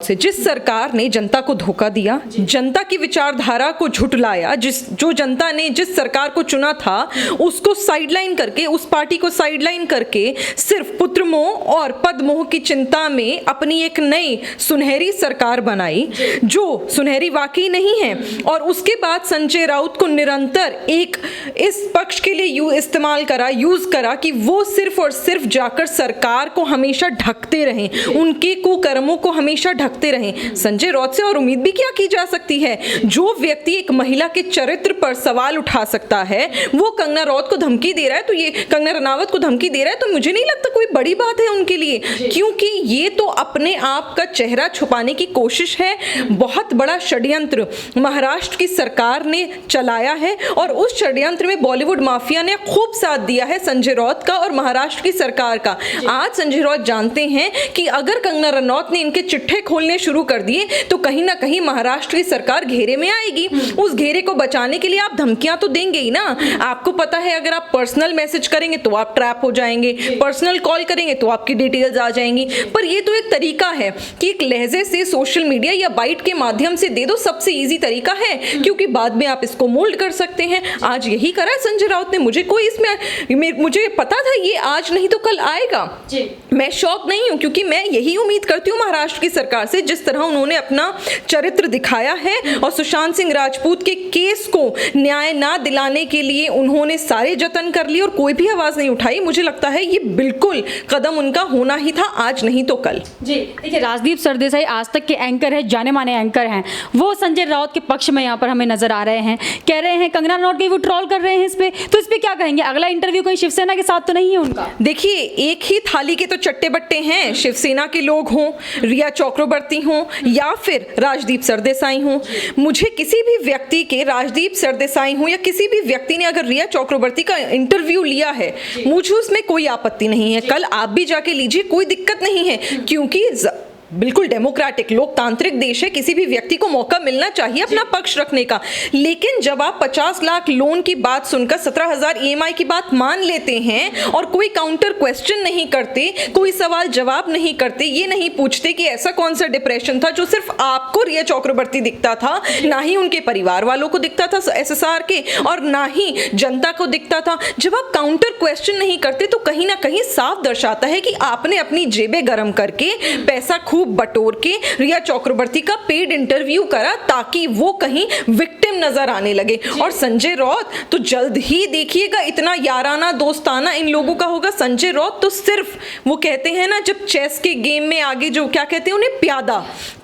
से, जिस सरकार ने जनता को धोखा दिया, जनता की विचारधारा को झुठलाया, जो जनता ने जिस सरकार को चुना था उसको साइडलाइन करके, उस पार्टी को साइडलाइन करके सिर्फ पुत्र मोह और पद मोह की चिंता में अपनी एक नई सुनहरी सरकार बनाई जो सुनहरी वाकई नहीं है। और उसके बाद संजय राउत को निरंतर एक इस पक्ष के लिए यूज करा कि वो सिर्फ और सिर्फ जाकर सरकार को हमेशा ढकते रहें, उनके कुकर्मों को हमेशा ढकते रहें। संजय राउत से और उम्मीद भी क्या की जा सकती है? जो व्यक्ति एक महिला के चरित्र पर सवाल उठा सकता है वो कंगना राउत को धमकी दे रहा है, तो ये कंगना रनावत को धमकी दे रहा है, तो मुझे नहीं लगता कोई बड़ी बात है उनके लिए, क्योंकि ये तो अपने आप का चेहरा छुपाने की कोशिश है। बहुत बड़ा षड्यंत्र महाराष्ट्र की सरकार ने चलाया है और उस षड्यंत्र में बॉलीवुड माफिया ने खूब साथ दिया है संजय राउत का और महाराष्ट्र की सरकार का। आज संजय राउत जानते हैं कि अगर कंगना रनौत ने इनके चिट्ठे खोलने शुरू कर दिए तो कहीं ना कहीं महाराष्ट्र की सरकार घेरे में आएगी। उस घेरे को बचाने के लिए आप धमकियां तो देंगे ही ना। आपको पता है अगर आप पर्सनल मैसेज करेंगे तो आप ट्रैप हो जाएंगे, पर्सनल कॉल करेंगे तो आपकी डिटेल्स आ जाएंगी। पर ये तो एक तरीका है कि एक लहजे से सोशल मीडिया या बाइट के माध्यम से दे दो, सबसे इजी तरीका है, क्योंकि बाद में आप इसको मोल्ड कर सकते हैं। आज यही करा है संजय राउत ने। मुझे पता था ये आज नहीं तो कल आएगा। मैं शॉक नहीं हूं, क्योंकि मैं यही उम्मीद करती हूं महाराष्ट्र की सरकार से, जिस तरह उन्होंने अपना चरित्र दिखाया है और सुशांत सिंह राजपूत के केस को न्याय ना दिलाने के लिए उन्होंने सारे जतन कर लिए और कोई भी आवाज नहीं उठाई। मुझे लगता है ये बिल्कुल कदम उनका होना ही था, आज नहीं तो कल। जी देखिए, राजदीप सरदेसाई आज तक के एंकर है, जाने माने एंकर हैं, वो संजय राउत के पक्ष में यहाँ पर हमें नजर आ रहे हैं, कह रहे हैं कंगना रनौत के वो ट्रोल कर रहे हैं इस पे, तो इस पे क्या कहेंगे? अगला इंटरव्यू कोई शिवसेना के साथ तो नहीं है उनका? देखिए, एक ही थाली के तो चट्टे बट्टे हैं, शिवसेना के लोग हों, रिया चक्रवर्ती हों या फिर राजदीप सरदेसाई हों। मुझे किसी भी व्यक्ति के, राजदीप सरदेसाई हों या किसी भी व्यक्ति ने अगर रिया चक्रवर्ती का इंटरव्यू लिया है, मुझे उसमें कोई आपत्ति नहीं है। कल आप भी जाके लीजिए, कोई दिक्कत नहीं है, क्योंकि बिल्कुल डेमोक्रेटिक लोकतांत्रिक देश है, किसी भी व्यक्ति को मौका मिलना चाहिए अपना पक्ष रखने का। लेकिन जब आप 50 लाख लोन की बात सुनकर 17,000 EMI की बात मान लेते हैं और कोई काउंटर क्वेश्चन नहीं करते, कोई सवाल जवाब नहीं करते, ये नहीं पूछते कि ऐसा कौन सा डिप्रेशन था जो सिर्फ आपको रिया चक्रवर्ती दिखता था, ना ही उनके परिवार वालों को दिखता था SSR के, और ना ही जनता को दिखता था। जब आप काउंटर क्वेश्चन नहीं करते तो कहीं ना कहीं साफ दर्शाता है कि आपने अपनी जेबें गर्म करके पैसा खूब बटोर के रिया चक्रवर्ती का पेड इंटरव्यू करा ताकि वो कहीं विक्टिम नजर आने लगे। और संजय राउत तो जल्द ही देखिएगा इतना याराना दोस्ताना इन लोगों का होगा। संजय राउत तो सिर्फ वो कहते हैं ना, जब चेस के गेम में आगे जो क्या कहते हैं उन्हें,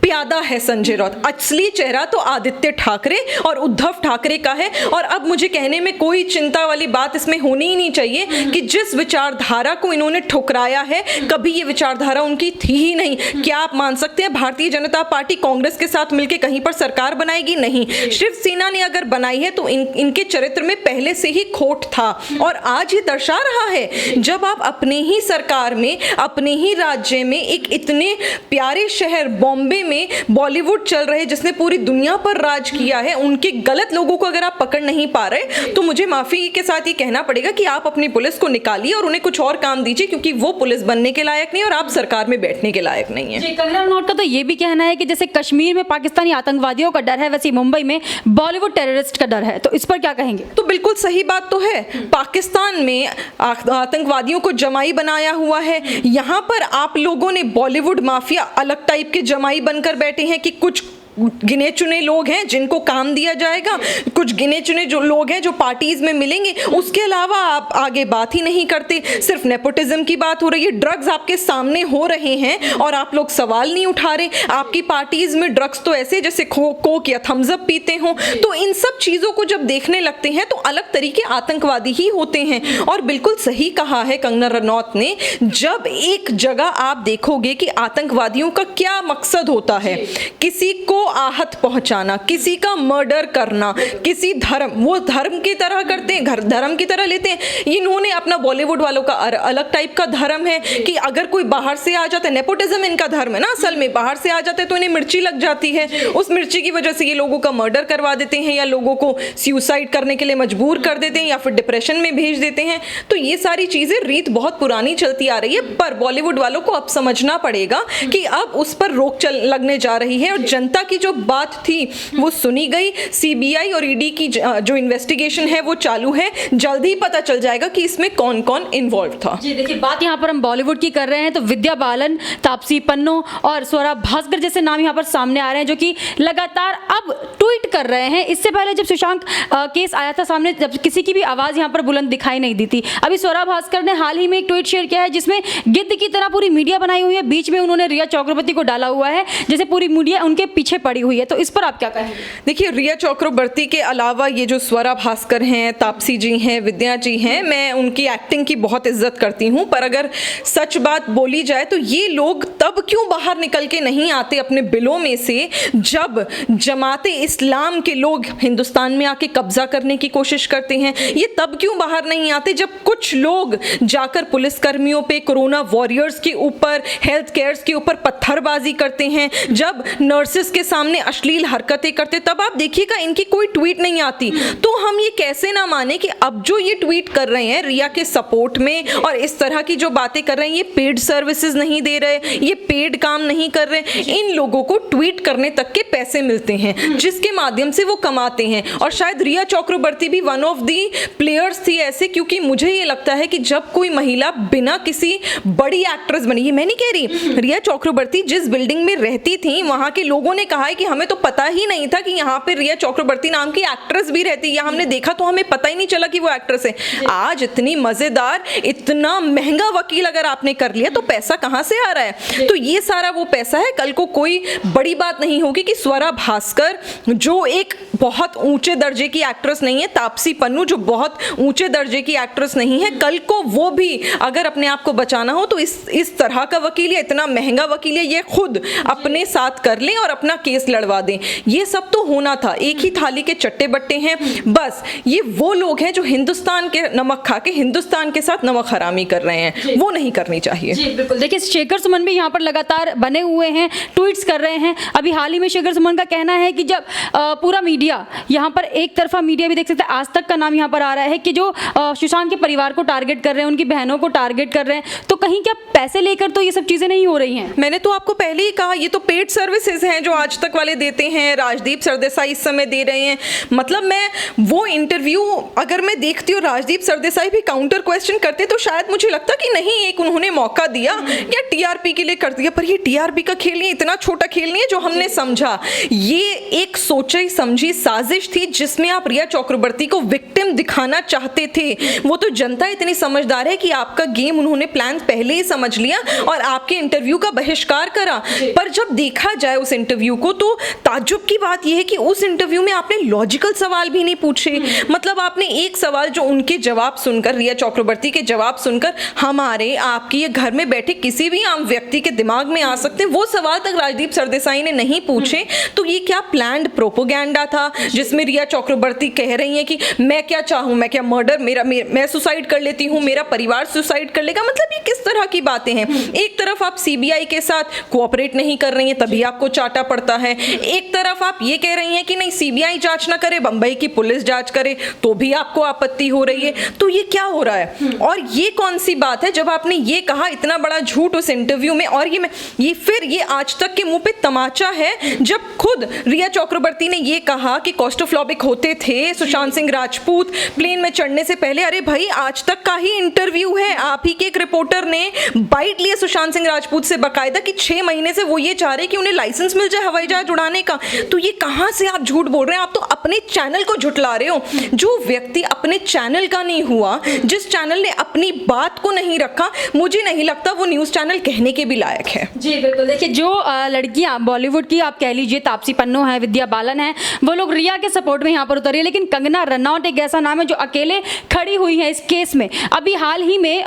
प्यादा है संजय राउत। असली चेहरा तो आदित्य ठाकरे और उद्धव ठाकरे का है। और अब मुझे कहने में कोई चिंता वाली बात इसमें होनी ही नहीं चाहिए कि जिस विचारधारा को इन्होंने ठुकराया है, कभी ये विचारधारा उनकी थी ही नहीं। क्या आप मान सकते हैं भारतीय जनता पार्टी कांग्रेस के साथ मिलकर कहीं पर सरकार बनाएगी? नहीं। शिवसेना ने अगर बनाई है तो इनके चरित्र में पहले से ही खोट था और आज ये दर्शा रहा है। जब आप अपने ही सरकार में, अपने ही राज्य में, एक इतने प्यारे शहर बॉम्बे में बॉलीवुड चल रहे जिसने पूरी दुनिया पर राज किया है, उनके गलत लोगों को अगर आप पकड़ नहीं पा रहे तो मुझे माफी के साथ ये कहना पड़ेगा कि आप अपनी पुलिस को निकालिए और उन्हें कुछ और काम दीजिए, क्योंकि वो पुलिस बनने के लायक नहीं और आप सरकार में बैठने के लायक नहीं है। कंगना रनौत का तो ये भी कहना है कि जैसे कश्मीर में पाकिस्तानी आतंकवादियों का डर है, वैसे मुंबई में बॉलीवुड टेररिस्ट का डर है, तो इस पर क्या कहेंगे? तो बिल्कुल सही बात तो है। पाकिस्तान में आतंकवादियों को जमाई बनाया हुआ है, यहाँ पर आप लोगों ने बॉलीवुड माफिया अलग टाइप के जमाई बनकर बैठे हैं कि कुछ गिने चुने लोग हैं जिनको काम दिया जाएगा, कुछ गिने चुने जो लोग हैं जो पार्टीज में मिलेंगे, उसके अलावा आप आगे बात ही नहीं करते। सिर्फ नेपोटिज्म की बात हो रही है, ड्रग्स आपके सामने हो रहे हैं और आप लोग सवाल नहीं उठा रहे। आपकी पार्टीज में ड्रग्स तो ऐसे जैसे कोक या थम्स अप पीते हो। तो इन सब चीजों को जब देखने लगते हैं तो अलग तरीके आतंकवादी ही होते हैं। और बिल्कुल सही कहा है कंगना रनौत ने, जब एक जगह आप देखोगे कि आतंकवादियों का क्या मकसद होता है, किसी को आहत पहुंचाना, किसी का मर्डर करना, किसी धर्म, वो धर्म की तरह करते हैं, धर्म की तरह लेते हैं। इन्होंने अपना बॉलीवुड वालों का अलग टाइप का धर्म है कि अगर कोई बाहर से आ जाता है, नेपोटिज्म इनका धर्म है ना, असल में बाहर से आ जाते हैं तो इन्हें मिर्ची लग जाती है, उस मिर्ची की वजह से ये लोगों का मर्डर करवा देते हैं या लोगों को सुसाइड करने के लिए मजबूर कर देते हैं या फिर डिप्रेशन में भेज देते हैं। तो ये सारी चीजें रीत बहुत पुरानी चलती आ रही है, पर बॉलीवुड वालों को अब समझना पड़ेगा कि अब उस पर रोक लगने जा रही है और जनता की जो बात थी वो सुनी गई। सीबीआई और ईडी की जो इन्वेस्टिगेशन है वो चालू है, जल्द ही पता चल जाएगा कि इसमें कौन कौन इन्वॉल्व था। जी देखिए, बात यहाँ पर हम बॉलीवुड की कर रहे हैं तो विद्या बालन, तापसी पन्नू और स्वरा भास्कर जैसे नाम यहाँ पर सामने आ रहे हैं जो कि लगातार अब ट्वीट कर रहे हैं। इससे पहले जब सुशांत केस आया था सामने, जब किसी की भी आवाज़ यहाँ पर बुलंद दिखाई नहीं दी थी। अभी स्वरा भास्कर ने हाल ही में एक ट्वीट शेयर किया है जिसमें गिद्ध की तरह पूरी मीडिया बनाई हुई है, बीच में उन्होंने रिया चक्रवर्ती को डाला हुआ है जैसे पूरी मीडिया उनके पीछे पड़ी हुई है। तो इस पर आप क्या कहेंगे? देखिए, रिया चक्रवर्ती के अलावा ये जो स्वरा भास्कर हैं, तापसी जी हैं, विद्या जी हैं, मैं उनकी एक्टिंग की बहुत इज्जत करती हूँ, पर अगर सच बात बोली जाए तो ये लोग तब क्यों बाहर निकल के नहीं आते अपने बिलों में से जब जमाते इस्लाम के लोग हिंदुस्तान में आके कब्जा करने की कोशिश करते हैं? ये तब क्यों बाहर नहीं आते जब कुछ लोग जाकर पुलिसकर्मियों पे, कोरोना वॉरियर्स के ऊपर, हेल्थ केयर्स के ऊपर पत्थरबाजी करते हैं, जब नर्सेस के सामने अश्लील हरकतें करते, तब आप देखिएगा इनकी कोई ट्वीट नहीं आती। तो हम ये कैसे ना माने कि अब जो ये ट्वीट कर रहे हैं रिया के सपोर्ट में और इस तरह की जो बातें कर रहे हैं, ये पेड सर्विसेज नहीं दे रहे, ये पेड काम नहीं कर रहे, इन लोगों को ट्वीट करने तक के पैसे मिलते हैं जिसके माध्यम से वो कमाते हैं। और शायद रिया चक्रवर्ती भी वन ऑफ दी प्लेयर्स थी ऐसे, क्योंकि मुझे ये लगता है कि जब कोई महिला बिना किसी बड़ी एक्ट्रेस बनी, ये मैं नहीं कह रही, रिया चक्रवर्ती जिस बिल्डिंग में रहती थी वहां के लोगों ने कहा है कि हमें तो पता ही नहीं था कि यहाँ पे रिया चक्रवर्ती नाम की एक्ट्रेस भी रहती है, या हमने देखा तो हमें पता ही नहीं चला कि वो एक्ट्रेस है। आज इतनी मजेदार, इतना महंगा वकील अगर आपने कर लिया तो पैसा कहां से आ रहा है? तो ये सारा वो पैसा है। कल को कोई बड़ी बात नहीं होगी कि स्वरा भास्कर जो एक बहुत ऊंचे दर्जे की एक्ट्रेस नहीं है, तापसी पन्नू जो बहुत ऊंचे दर्जे की एक्ट्रेस नहीं है, कल को वो भी अगर अपने आप को बचाना हो तो इस तरह का वकील या इतना महंगा वकील है ये खुद अपने साथ कर लें और अपना केस लड़वा दें। ये सब तो होना था। एक ही थाली के चट्टे बट्टे हैं, बस ये वो लोग हैं जो हिंदुस्तान के नमक खा के हिंदुस्तान के साथ नमक हरामी कर रहे हैं, वो नहीं करनी चाहिए। जी बिल्कुल। देखिए, शेखर सुमन भी यहाँ पर लगातार बने हुए हैं, ट्वीट्स कर रहे हैं। अभी हाल ही में शेखर सुमन का कहना है कि जब पूरा मीडिया यहाँ पर एक तरफा मीडिया भी देख सकते हैं, आज तक का नाम यहाँ पर आ रहा है कि जो सुशांत के परिवार को टारगेट कर रहे हैं, उनकी बहनों को टारगेट कर रहे हैं, तो कहीं क्या पैसे लेकर तो ये सब चीजें नहीं हो रही हैं? मैंने तो आपको पहले ही कहा, ये तो पेड सर्विसेज हैं जो आज तक वाले देते हैं। राजदीप सरदेसाई इस समय दे रहे हैं। मतलब मैं वो इंटरव्यू अगर मैं देखती हूँ, राजदीप सरदेसाई भी काउंटर क्वेश्चन करते तो शायद मुझे लगता कि नहीं, एक उन्होंने मौका दिया या टीआरपी के लिए कर दिया, पर ये टीआरपी का खेल नहीं, इतना छोटा खेल नहीं है जो हमने समझा। ये एक सोची समझी साजिश थी जिसमें आप रिया चक्रवर्ती को विक्टिम दिखाना चाहते थे। वो तो जनता इतनी समझदार है कि आपका गेम उन्होंने प्लान पहले ही समझ लिया और आपके इंटरव्यू का बहिष्कार करा। पर जब देखा जाए उस इंटरव्यू को तो ताज्जुब की बात यह है कि उस इंटरव्यू में आपने लॉजिकल सवाल भी नहीं पूछे। मतलब आपने एक सवाल जो उनके जवाब सुनकर, रिया चक्रवर्ती के जवाब सुनकर हमारे आपके ये घर में बैठे किसी भी आम व्यक्ति के दिमाग में आ सकते हैं, वो सवाल तक राजदीप सरदेसाई ने नहीं पूछे। तो ये क्या प्लान्ड प्रोपोगेंडा था जिसमें रिया चक्रवर्ती कह रही हैं कि मैं क्या चाहूं, मैं क्या मर्डर, मैं सुसाइड कर लेती हूं, मेरा परिवार सुसाइड कर लेगा। मतलब ये किस तरह की बातें हैं? एक तरफ आप सीबीआई के साथ कोऑपरेट नहीं कर रही हैं तभी आपको चाटा पड़ता है, एक तरफ आप ये कह रही हैं कि नहीं सीबीआई जांच ना करे, बंबई की पुलिस जांच करे, तो भी आपको आपत्ति हो रही है। तो ये क्या हो रहा है? और ये कौन सी बात है जब आपने ये कहा, इतना बड़ा झूठ उस इंटरव्यू में, और ये फिर ये आज तक के मुंह पे तमाचा है जब खुद रिया चक्रवर्ती ने ये कहा कि कॉस्टोफ्लोबिक होते थे सुशांत सिंह राजपूत प्लेन में चढ़ने से पहले। अरे भाई, आज तक का ही इंटरव्यू है, आप ही के एक रिपोर्टर ने बाइट लिया सुशांत सिंह राजपूत से बाकायदा कि 6 महीने से वो ये चाह रहे कि उन्हें लाइसेंस मिल जाए हवाई जहाज उड़ाने का। तो ये कहां से आप झूठ बोल रहे हैं? आप तो अपने चैनल को झुठला रहे हो। जो व्यक्ति अपने चैनल का नहीं हुआ, जिस चैनल ने अपनी बात को नहीं रखा, मुझे नहीं लगता वो न्यूज चैनल कहने के भी लायक है। जी बिल्कुल। देखिए, जो लड़कियां बॉलीवुड की आप कह लीजिए, तापसी पन्नू है, विद्या बालन है, वो लोग रिया के सपोर्ट में यहाँ पर उतरी है, लेकिन कंगना रनौत एक ऐसा नाम है जो अकेले खड़ी हुई है इस केस में। अभी हाल ही में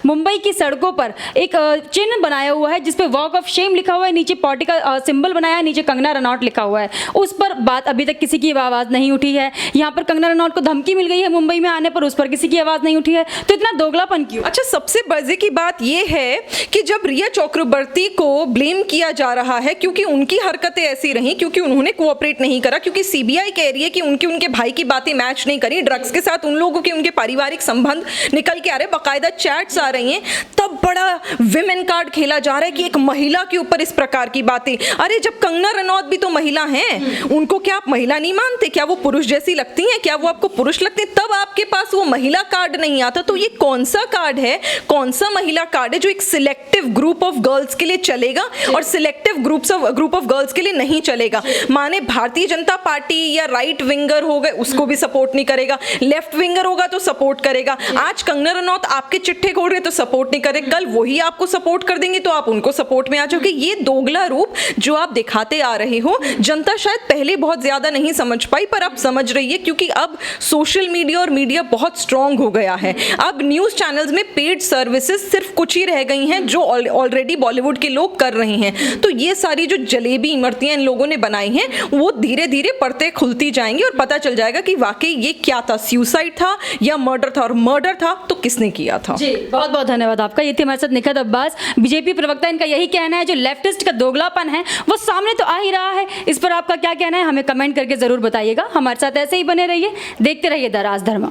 मुंबई की सड़कों पर एक चिन्ह बनाया हुआ है जिसपे वॉक ऑफ शेम लिखा हुआ है, नीचे पार्टी का सिंबल बनाया है, नीचे नीचे कंगना रनौत लिखा हुआ है, उस पर बात अभी तक किसी की आवाज़ नहीं उठी है। यहाँ पर कंगना रनौत को धमकी मिल गई है मुंबई में आने पर, उस पर किसी की आवाज़ नहीं उठी है। तो इतना दोगलापन क्यों? अच्छा, सबसे मजे की बात यह है कि जब रिया चक्रवर्ती को ब्लेम किया जा रहा है क्योंकि उनकी हरकतें ऐसी रहीं, क्योंकि उन्होंने कोऑपरेट नहीं करा, क्योंकि सीबीआई कह रही है कि उनके भाई की बातें मैच नहीं करी, ड्रग्स के साथ उन लोगों के उनके पारिवारिक संबंध निकल के आ रहे, बाकायदा चैट्स आ रही हैं, तब बड़ा विमेन कार्ड खेला जा रहा है कि एक महिला के ऊपर इस प्रकार की बातें। अरे जब कंगना रनौत भी तो महिला हैं, उनको क्या आप महिला नहीं मानते? क्या वो पुरुष जैसी लगती हैं? क्या वो आपको पुरुष लगते हैं? तब आपके पास वो महिला कार्ड नहीं आता। तो ये कौन सा कार्ड है, कौन सा महिला कार्ड है जो एक सिलेक्टिव ग्रुप ऑफ गर्ल्स के लिए चलेगा और सिलेक्टिव ग्रुप ऑफ गर्ल्स के लिए नहीं चलेगा? माने भारतीय जनता पार्टी या राइट विंगर हो गए उसको भी सपोर्ट नहीं करेगा, लेफ्ट विंगर होगा तो सपोर्ट करेगा। आज कंगना रनौत आपके चिट्ठे खोल रहे तो सपोर्ट नहीं करे, कल वही आपको सपोर्ट कर देंगे तो आप उनको सपोर्ट में आ जाओगे। ये दोगला रूप जो आप दिखाते आ रहे हो, जनता शायद पहले बहुत ज्यादा नहीं समझ पाई, पर अब समझ रही है, क्योंकि अब सोशल मीडिया और मीडिया बहुत स्ट्रांग हो गया है। अब न्यूज चैनल्स में पेड सर्विसेज सिर्फ कुछ ही रह गई हैं जो ऑलरेडी बॉलीवुड के लोग कर रहे हैं। तो ये सारी जो जलेबी इमरतियां इन लोगों ने बनाई हैं वो धीरे धीरे परतें खुलती जाएंगी और पता चल जाएगा कि वाकई ये क्या था, सुसाइड था या मर्डर था, और मर्डर था तो किसने किया था। जी बहुत बहुत धन्यवाद आपका। ये थे हमारे साथ निखत अब्बास, बीजेपी प्रवक्ता। इनका यही कहना है जो लेफ्टिस्ट का दोगलापन है वो सामने तो आ ही रहा है। इस पर आपका क्या कहना है हमें कमेंट करके जरूर बताइएगा। हमारे साथ ऐसे ही बने रहिए, देखते रहिए द राज धर्मा।